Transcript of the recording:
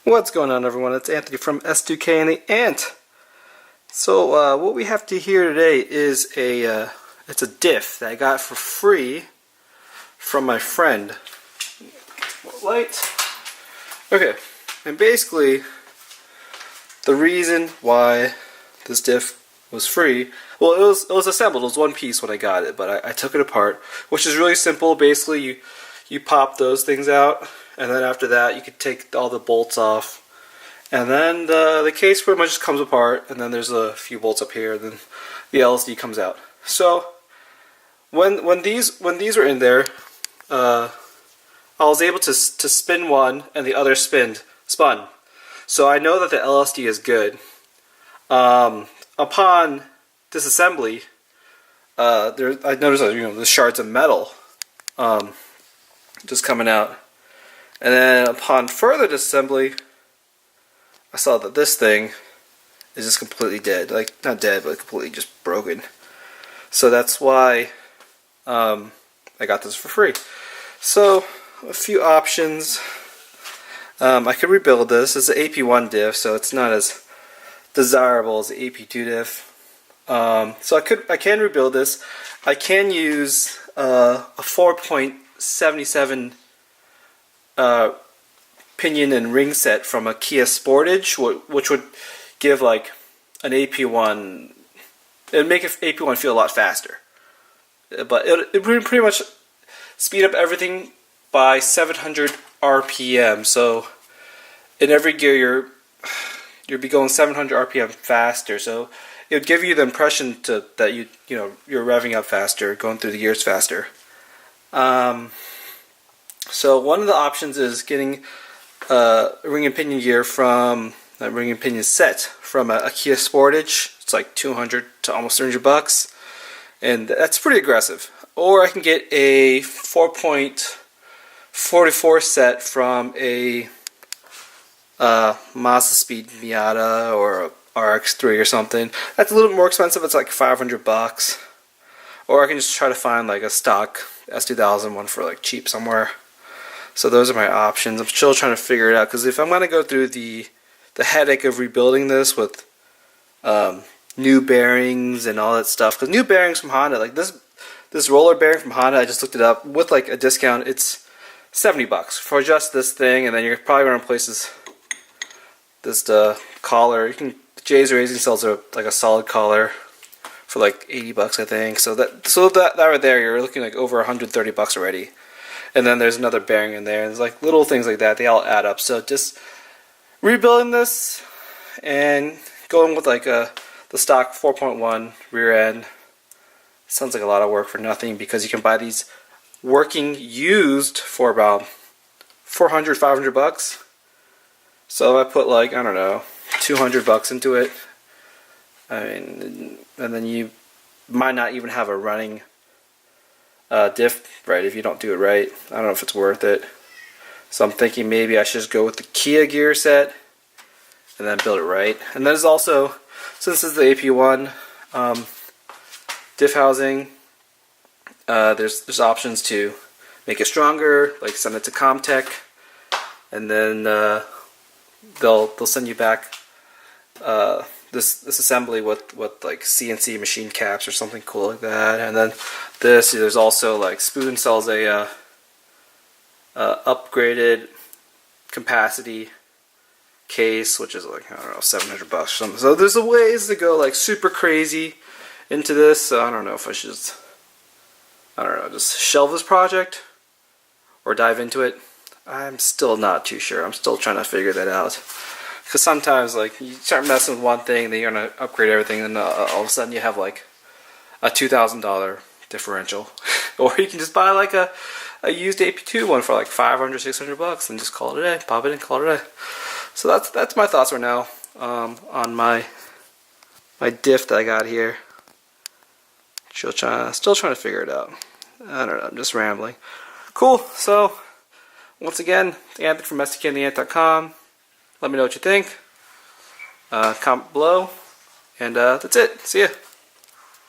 What's going on, everyone? It's Anthony from S2K and the Ant. So what we have to hear today is it's a diff that I got for free from my friend. Light. Okay, and basically the reason why this diff was free, well, it was assembled. It was one piece when I got it, but I took it apart, which is really simple. Basically, you pop those things out, and then after that you could take all the bolts off, and then the case pretty much just comes apart, and then there's a few bolts up here, and then the LSD comes out. So when these were in there, I was able to spin one and the other spun. So I know that the LSD is good. Upon disassembly, I noticed the shards of metal just coming out, and then upon further disassembly, I saw that this thing is just completely dead. Like, not dead, but completely just broken. So that's why I got this for free. So a few options. I could rebuild this. It's an Ap1 diff, so it's not as desirable as the Ap2 diff. So I can rebuild this. I can use a 4.77 pinion and ring set from a Kia Sportage, which would give like an Ap1. It would make an Ap1 feel a lot faster, but it would pretty much speed up everything by 700 RPM. So in every gear you'll be going 700 RPM faster. So it would give you the impression that you're revving up faster, going through the gears faster. So one of the options is getting a ring and pinion gear from a ring and pinion set from a Kia Sportage. It's like 200 to almost 300 bucks, and that's pretty aggressive. Or I can get a 4.44 set from a Mazda Speed Miata or a RX-3 or something. That's a little bit more expensive. It's like 500 bucks. Or I can just try to find like a stock S2000 one for like cheap somewhere. So those are my options. I'm still trying to figure it out, because if I'm going to go through the headache of rebuilding this with new bearings and all that stuff, because new bearings from Honda, like this roller bearing from Honda, I just looked it up, with like a discount, it's 70 bucks for just this thing, and then you're probably going to replace this collar. Jay's Racing sells like a solid collar for like 80 bucks, I think. So that right there, you're looking like over 130 bucks already. And then there's another bearing in there. And there's like little things like that. They all add up. So just rebuilding this and going with like the stock 4.1 rear end sounds like a lot of work for nothing, because you can buy these working used for about 400, 500 bucks. So if I put like, I don't know, 200 bucks into it, I mean, and then you might not even have a running diff right if you don't do it right. I don't know if it's worth it. So I'm thinking maybe I should just go with the Kia gear set and then build it right. And there's also, since this is the Ap1 diff housing, there's options to make it stronger, like send it to Comtech, and then they'll send you back this assembly with like CNC machine caps or something cool like that. And then there's also like Spoon sells a upgraded capacity case, which is like, I don't know, 700 bucks or something. So there's ways to go like super crazy into this. So I don't know if I should just shelve this project or dive into it. I'm still not too sure. I'm still trying to figure that out. Because sometimes, like, you start messing with one thing, then you're going to upgrade everything, and all of a sudden you have, like, a $2,000 differential. Or you can just buy, like, a used Ap2 one for, like, 500, 600 bucks, and just call it a day. Pop it in, call it a day. So that's my thoughts right now on my diff that I got here. Still trying to figure it out. I don't know, I'm just rambling. Cool, so, once again, Anthony from STKandtheAnt.com. Let me know what you think. Comment below. And that's it. See ya.